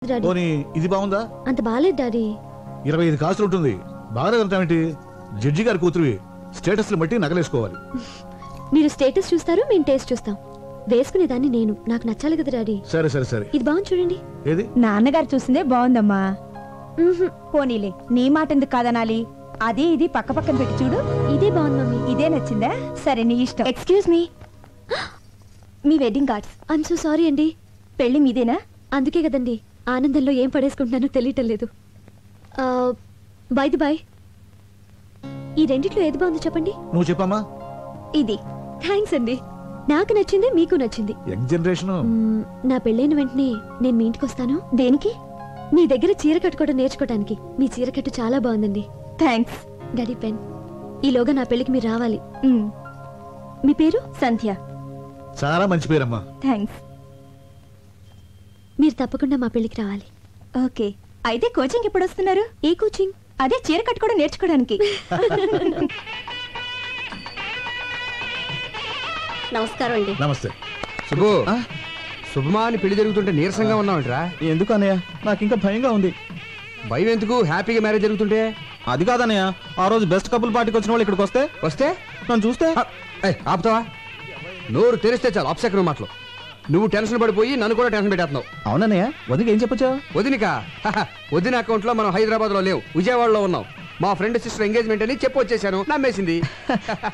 పోనీ ఇది బాగుందా? అంత బాలేదు డాడీ. 25 కాసులు ఉంటుంది. బాగాలేదంటావేంటి? జడ్జి గారి కూతురువి, స్టేటస్ బట్టి నగలేసుకోవాలి. మీరు స్టేటస్ చూస్తారు, మేము టేస్ట్ చూస్తాం. వేసుకునేదాన్ని నేను, నాకు నచ్చాలి కదా డాడీ. సరే సరే సరే, ఇది బాగుంది చూడండి. ఏది? నాన్నగారు చూసిందే బాగుందమ్మా. పోనీలే, నీ మాట ఎందుకు కాదనాలి? అది ఇది పక్క పక్కన పెట్టి చూడు. ఇదే బాగుంది మమ్మీ. ఇదే నచ్చిందా? సరే నీ ఇష్టం. Excuse me, me wedding cards. I'm so sorry అండి. పెళ్లి మీదేనా? అందుకే కదండి ఆనందంలో ఏం పడేసుకుంటున్నానో తెలియటం లేదు. బై ది బై, ఈ రెండిట్లో ఏది బాగుందో చెప్పండి. నువ్వు చెప్పమ్మా. ఇది. థ్యాంక్స్ అండి, నాకు నచ్చింది, మీకు నచ్చింది. Young generation. నా పెళ్ళైన వెంటనే నేను మీ ఇంటికి వస్తాను. దేనికి? మీ దగ్గర చీర కట్టుకోవడం నేర్చుకోవడానికి. మీ చీర కట్టు చాలా బాగుందండి. థ్యాంక్స్. Daddy pen. ఈలోగా నా పెళ్లికి మీరు రావాలి. మీ పేరు? సంధ్య. చాలా మంచి పేరమ్మా. థ్యాంక్స్. మీరు తప్పకుండా మా పెళ్లికి రావాలి. ఓకే, అయితే కోచింగ్ ఎప్పుడు వస్తున్నారు? ఏ కోచింగ్? అదే చీర కట్టుకోవడం నేర్చుకోవడానికి. నమస్కారం అండి. నమస్తే. శుభు, శుభమా అని పెళ్లి జరుగుతుంటే నీరసంగా ఉన్నావుంట్రా? ఎందుకు అన్నయ్య, నాకు ఇంకా భయంగా ఉంది. భయం ఎందుకు? హ్యాపీగా మ్యారేజ్ జరుగుతుంటే. అది కాదన్నయ్య, ఆ రోజు బెస్ట్ కపుల్ పార్టీకి వచ్చిన వాళ్ళు ఇక్కడికి వస్తే నన్ను చూస్తే ఆపుతావా? నోరు తెరిస్తే చాలు అప్సెకరం మాటలు. నువ్వు టెన్షన్ పడిపోయి నన్ను కూడా టెన్షన్ పెట్టేస్తున్నావు. అవునన్నయ్య, వదిలికి ఏం చెప్పొచ్చా? వదినిక వదిన అకౌంట్ లో మనం హైదరాబాద్ లో లేవు, విజయవాడలో ఉన్నాం. మా ఫ్రెండ్ సిస్టర్ ఎంగేజ్మెంట్ అని చెప్పి వచ్చేసాను. నమ్మేసింది.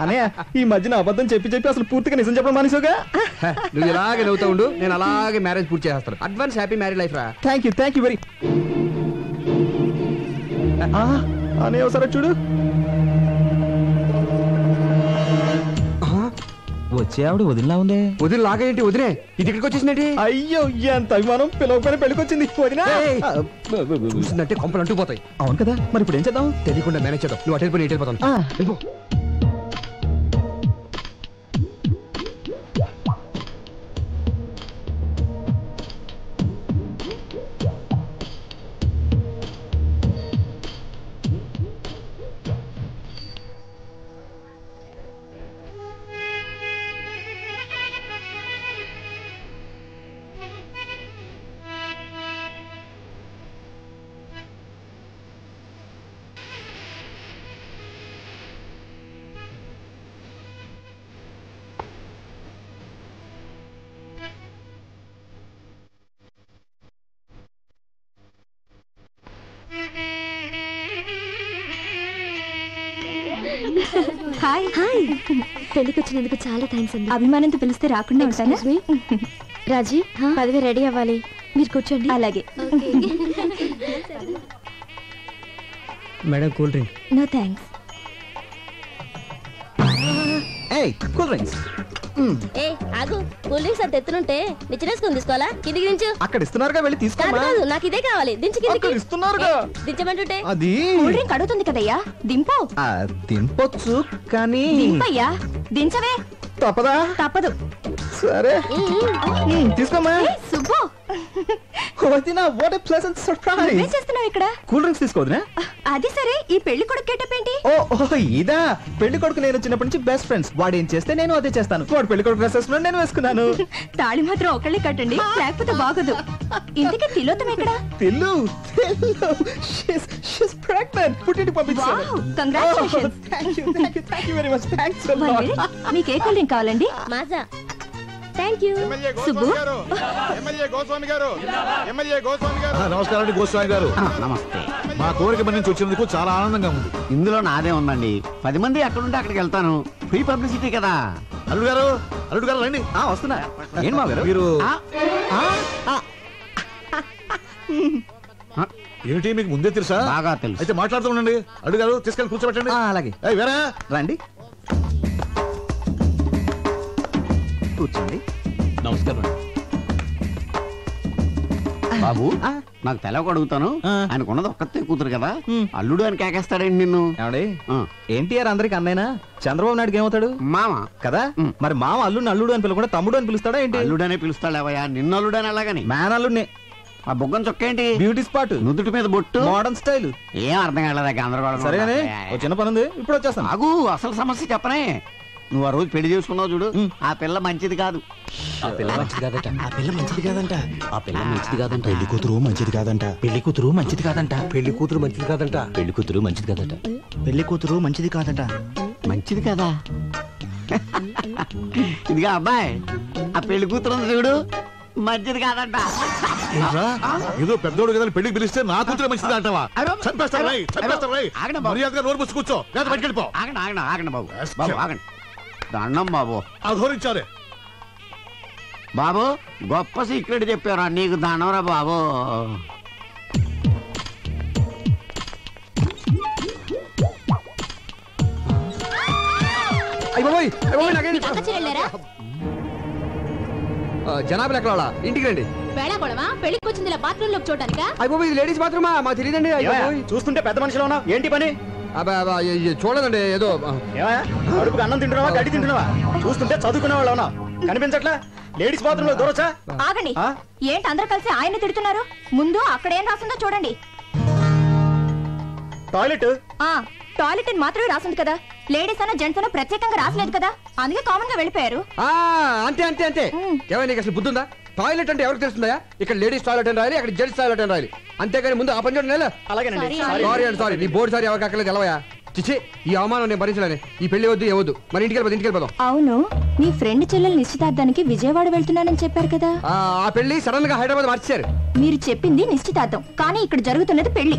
అన్నయ్య, ఈ మధ్యన అబద్ధం చెప్పి అసలు పూర్తిగా నిజం చెప్పడం మానేసావుగా. నువ్వు ఇలాగే నవ్వుతా ఉండు, నేను అలాగే మ్యారేజ్ పూర్తి చేస్తాను. అడ్వాన్స్ హ్యాపీ మ్యారేజ్ లైఫ్ రా. Thank you very. అన్నయ్య ఒకసారి చూడు. వచ్చే ఆవిడ వదిలిలా ఉంది. వదిన లాగేంటి? వదిలే ఇది ఇక్కడికి వచ్చేసిందేంటి? అయ్యో, ఎంత అభిమానం! పిలవకపోయినా పెళ్ళికొచ్చింది వదినా. చూసిందంటే కొంపలు అంటుకుపోతాయి. అవును కదా, మరి ఇప్పుడు ఏం చేద్దాం? తెలియకుండా మేనేజ్ చేద్దాం. నువ్వు అటెండ్ పోయి ఇటు వెళ్ళిపోతాను. హాయ్. హాయ్, పెళ్లికి వచ్చినందుకు చాలా థ్యాంక్స్ అండి. అభిమానంతో పిలిస్తే రాకుండా ఉంటానా? రాజీ, పదవి రెడీ అవ్వాలి. మీరు కూర్చోండి. అలాగే. Madam, cool drink. No thanks. Cool drinks. ఆగు, కూల్ డ్రింక్స్ అంత ఎత్తునుంటే నిచ్చినేసుకుని తీసుకోవాలా? కిందికి దించు. అక్కడ ఇస్తున్నారుగా, వెళ్ళి తీసుకో. నాకు ఇదే కావాలి. దించు కిందికి. ఇస్తున్నారుగా, దించమంటుంటే. అది కూల్ డ్రింక్ అడుగుతుంది కదయ్యా, దింపు. దింపొచ్చు కానీ. దింపయ్యా, దించవే. తప్పదా? తప్పదు. సరే తీసుకోమా. సుబ్బు, వదినా, వాట్ ఎ ప్లెజెంట్ సర్ప్రైజ్. ఏం చేస్తున్నావు ఇక్కడ? కూల్ డ్రింక్స్ తీసుకోవద్దునా? అది సరే, ఈ పెళ్లి కొడుకు గెటప్ ఏంటి? ఓ ఇదా, పెళ్లి కొడుకు నేను చిన్నప్పటి నుంచి బెస్ట్ ఫ్రెండ్స్. వాడు ఏం చేస్తే నేను అదే చేస్తాను. వాడు పెళ్లి కొడుకు డ్రెస్ వేసుకున్నాడు, నేను వేసుకున్నాను. తాళి మాత్రం ఒకళ్ళే కట్టండి, లేకపోతే బాగోదు. ఇంతకీ తిలోతం ఎక్కడ? Tillu she's pregnant. పుట్టింటికి పంపించాను. Wow, congratulations. Thank you very much. Thanks a one lot. Minute, మీకు ఏ కూల్ డ్రింక్ కావాలండి? మాజా. Thank you. సుబ్బు, నమస్కారం అండి గోస్వామి గారు. నమస్తే. మా కోరిక నుంచి వచ్చినందుకు చాలా ఆనందంగా ఉంది. ఇందులో నాదే ఉందండి. 10 మంది ఎక్కడుంటే అక్కడికి వెళ్తాను. ఫ్రీ పబ్లిసిటీ కదా. అల్లుడు గారు రండి. వస్తున్నా. ఏం మా గారు మీరు ఆ, ఏమిటి, మీకు ముందే తెలుసా? బాగా తెలుసు. అయితే మాట్లాడుతూ ఉండండి. అల్లుడు గారు తీసుకెళ్ళి కూర్చోబెట్టండి. అలాగే. వేరే రండి, కూర్చోండి. నమస్కారం బాబు. నాకు తెలవక అడుగుతాను, ఆయనకున్నది ఒక్కతే కూతురు కదా, అల్లుడు అని కేకేస్తాడండి నిన్ను. ఏమండి, ఎన్టీఆర్ అందరికి అన్నైనా చంద్రబాబు నాయుడుకి ఏమవుతాడు? మామ కదా. మరి మామ అల్లుడిని అల్లుడు అని పిలవకుండా తమ్ముడు అని పిలుస్తాడా ఏంటి? అల్లుడనే పిలుస్తాడేవయ్యా, నిన్ను అల్లుడని అలాగని. మ్యాన్ అల్లుడిని. ఆ బొగ్గం చొక్కేంటి? Beauty spot. నుదుటి మీద బొట్టు. Modern style. ఏం అర్థం కాలేదా? గందరగోళం. సరేగానే, చిన్న పని ఉంది, ఇప్పుడు వచ్చేస్తాను. ఆగు, అసలు సమస్య చెప్పనే. నువ్వు ఆ రోజు పెళ్లి చేసుకున్నావు చూడు, ఆ పిల్ల మంచిది కాదు. ఆ పిల్ల మంచిది కాదట. ఆ పిల్ల మంచిది కాదంట. ఆ పిల్ల మంచిది కాదంట. పెళ్లి కూతురు మంచిది కాదంట. పెళ్లి కూతురు మంచిది కాదంట. పెళ్లి కూతురు మంచిది కాదంట. పెళ్లి కూతురు మంచిది కాదట. పెళ్లి కూతురు మంచిది కాదట. మంచిది కదా. ఇదిగా అబ్బాయి, ఆ పెళ్లి కూతురు ఉంది చూడు, మంచిది కాదంట. ఏంట్రా? ఏదో పెద్దోడు కదా పెళ్లికి పిలిస్తే నా కూతురు మంచిది అంటావా? చంపేస్తారు రై, చంపేస్తారు రై. మర్యాదగా నోరు మూసి కూర్చో, లేదా బయటికి వెళ్ళిపో. ఆగండి బాబు, బాబు ఆగండి. దండం బాబు. అధోరించారే. బాబు గొప్ప సీక్రెట్ చెప్పారా, నీకు దండంరా బాబు. జనాభా లెక్కల ఇంటికి రండి. పెళ్లికి వచ్చింది బాత్రూమ్ లో చూడటానికా? అయిపోయి ఇది లేడీస్ బాత్రూమా? మాకు తెలియదండి. చూస్తుంటే పెద్ద మనిషిలో ఉన్నావు, ఏంటి పని? చూడదండి, ఏదో అడుపుకి అన్నం తింటున్నావా, గడ్డి తింటున్నావా? చూస్తుంటే చదువుకునే వాళ్ళు ఉన్నావు, కనిపించట్లా? లేడీస్ బాత్రూమ్ లో దూరొచ్చా? ఆగండి, ఏంటి అందరూ కలిసి ఆయన తిడుతున్నారు? ముందు అక్కడ ఏం రాసిందో చూడండి. టాయిలెట్ టాయిలెట్ అని మాత్రమే రాసింది కదా, లేడీస్ అన్న జెంట్స్ అన్న ప్రత్యేకంగా రాసలేదు కదా, అందుకే కామన్ గా వెళ్ళిపోయారు. అంతే అంతే అంతే. ఏమైనా నీకు అసలు బుద్ధుందా? టాయిలెట్ అంటే ఎవరికి తెలుస్తుందా? ఇక్కడ లేడీస్ టాయిలెట్ అని రాయాలి, అక్కడ జెంట్స్ టాయిలెట్ అని రాయాలి, అంతేగాని ముందు ఆ పని చూడండి. అలాగేనండి. సారీ అండి, సారీ. నీ బోర్డు సారీ ఎవరికి అక్కర్లేదు, తెలవయా? చిచ్చి, ఈ అవమానం నేను భరించలేను. ఈ పెళ్లి వద్దు, ఏవద్దు. మరి ఇంటికి వెళ్ళిపోదాం. అవును, మీ ఫ్రెండ్ చెల్లెలు నిశ్చితార్థానికి విజయవాడ వెళ్తున్నానని చెప్పారు కదా. ఆ పెళ్లి సడన్ గా హైదరాబాద్ మార్చారు. మీరు చెప్పింది నిశ్చితార్థం, కానీ ఇక్కడ జరుగుతున్నది పెళ్లి.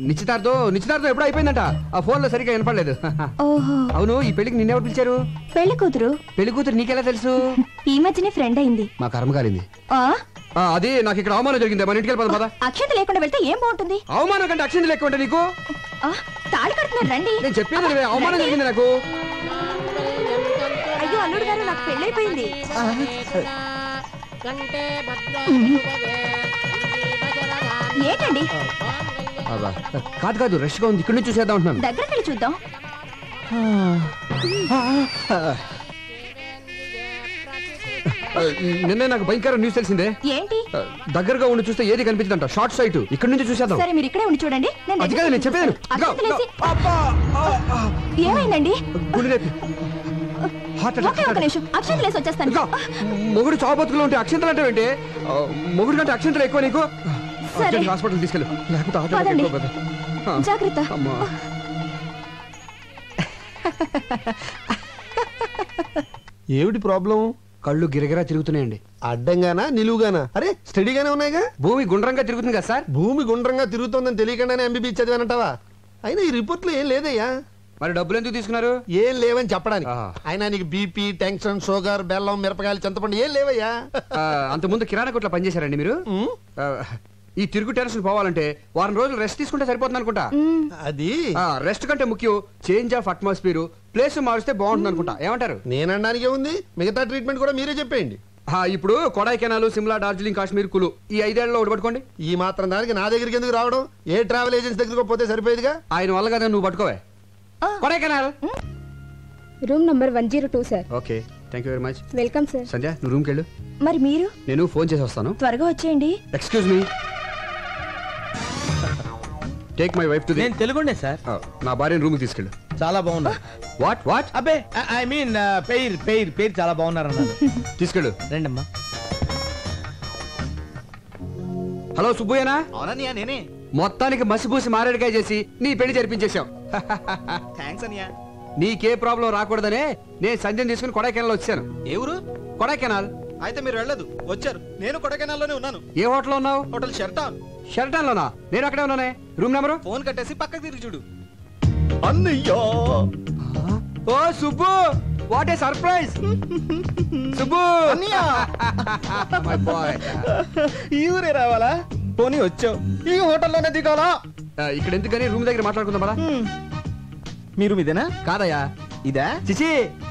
నిశ్చితార్థం ఎప్పుడు అయిపోయిందంట. ఆ ఫోన్ లో సరిగ్గా వినపడలేదు. ఓహో, అవును, ఈ పెళ్లికి నిన్నెవరు పిలిచారు? పెళ్లి కూతురు. పెళ్లి కూతురు నీకెలా తెలుసు? ఈ మధ్యనే ఫ్రెండ్ అయింది. మా కర్మ కాలింది. అది నాకు ఇక్కడ అవమానం జరిగింది. మన ఇంటికి వెళ్ళిపోదాం పద. అక్షంత లేకుండా వెళ్తే ఏం బాగుంటుంది? అవమానం కంటే అక్షంత లేకుండా నీకు తాళి కడుతున్నారు, రండి. నేను చెప్పేది అవమానం జరిగింది నాకు. అయ్యో అల్లుడు గారు, నాకు పెళ్ళైపోయింది. ఏంటండి? కాదు, రష్ గా ఉంది, ఇక్కడ నుంచి చూసేద్దాం అంటున్నాను. దగ్గరికి వెళ్ళి చూద్దాం. నిన్నే నాకు భయంకర న్యూస్ తెలిసిందే. ఏంటి? దగ్గరగా ఉండి చూస్తే ఏది కనిపించదంట, షార్ట్ సైట్. ఇక్కడ నుంచి చూసేద్దాం. సరే, మీరు ఇక్కడే ఉండి చూడండి. నేను చెప్పాను. ఏమైందండి? ఒక నిమిషం, అక్షంతలు వేసి వచ్చేస్తాను. మొగుడు చావు బతుకులో ఉంటే అక్షంతలు అంటే ఏంటి? మొగుడు కంటే అక్షంతలు ఎక్కువ నీకు. హాస్పిటల్ తీసుకెళ్ళు, లేకపోతే జాగ్రత్త. ఏమిటి ప్రాబ్లం? కళ్ళు గిరగిరా తిరుగుతున్నాయండి. అడ్డంగానా నిలువుగానా? అరే స్టడీగానే ఉన్నాయిగా. భూమి గుండ్రంగా తిరుగుతుంది కదా సార్. భూమి గుండ్రంగా తిరుగుతోందని తెలియకుండానే ఎంబీబీ చదివానంటావా? అయినా ఈ రిపోర్ట్ లో ఏం లేదయ్యా. మరి డబ్బులు ఎందుకు తీసుకున్నారు? ఏం లేవని చెప్పడానికి. అయినా నీకు బీపీ, టెన్షన్, షుగర్, బెల్లం, మిరపకాయలు, చింతపండు ఏం లేవయ్యా. అంతకుముందు కిరాణా కొట్లో పనిచేశారండి మీరు? ఈ తిరుగు టెన్షన్ పోవాలంటే వారం రోజులు రెస్ట్ తీసుకుంటే సరిపోతుంది అనుకుంటా. అది రెస్ట్ కంటే ముఖ్యం చేంజ్ ఆఫ్ అట్మాస్ఫియర్, ప్లేస్ మారిస్తే బాగుంటుంది అనుకుంటా. ఏమంటారు? నేనడానికి ఉంది, మిగతా ట్రీట్మెంట్ కూడా మీరే చెప్పేయండి. ఇప్పుడు కొడైకెనాల్, సిమ్లా, డార్జిలింగ్, కాశ్మీర్, కులు ఈ 5 ఏళ్లలో ఒకటి పట్టుకోండి. ఈ మాత్రం దానికి నా దగ్గరికి ఎందుకు రావడం? ఏ ట్రావెల్ ఏజెన్సీ దగ్గరకు పోతే సరిపోయేదిగా. ఆయన వల్ల కదా నువ్వు పట్టుకోవే. Kodaikanal room number 102 sir. Okay, thank you very much. Welcome sir. Sandhya, నువ్వు రూమ్కి వెళ్ళు. మరి మీరు? నేను ఫోన్ చేసి వస్తాను. త్వరగా వచ్చేయండి. Excuse me, take my wife to the. నేను తెలుగుండే సార్. నా భార్యను రూమ్కి తీసుకెళ్ళు. చాలా బాగున్నా. వాట్? అబ్బే, ఐ మీన్ పేరు చాలా బాగున్నారు అన్నారు. తీసుకెళ్ళు. రండమ్మా. హలో సుబ్బయ్యనా? అవునన్నయ్య, నేనే. మొత్తానికి మసిపూసి మారేడుకాయ చేసి నీ పెళ్లి జరిపించేశాం. థ్యాంక్స్ అన్నయ్య. నీకే ప్రాబ్లం రాకూడదనే నేను సంధ్యను తీసుకుని కొడైకెనాల్ వచ్చాను. ఏ ఊరు? కొడైకెనాల్. అయితే మీరు వెళ్ళదు, వచ్చారు. నేను కొడైకెనాల్ లోనే ఉన్నాను. ఏ హోటల్లో ఉన్నావు? హోటల్ షెర్టాన్. షెర్టాన్ లోనా? నేను అక్కడే ఉన్నానే. Room number? ఫోన్ కట్టేసి పక్కకి తిరిగి చూడు. అన్నయ్య. ఓ Subbu, what a surprise. Subbu my boy. ఈ ఊరే రావాలా? పోనీ వచ్చావు, ఈ హోటల్లోనే దిగాలా? ఇక్కడ ఎందుకని రూమ్ దగ్గర మాట్లాడుకుందాం. మీరు మీదేనా? కాదయ్యా, ఇదా? చిచి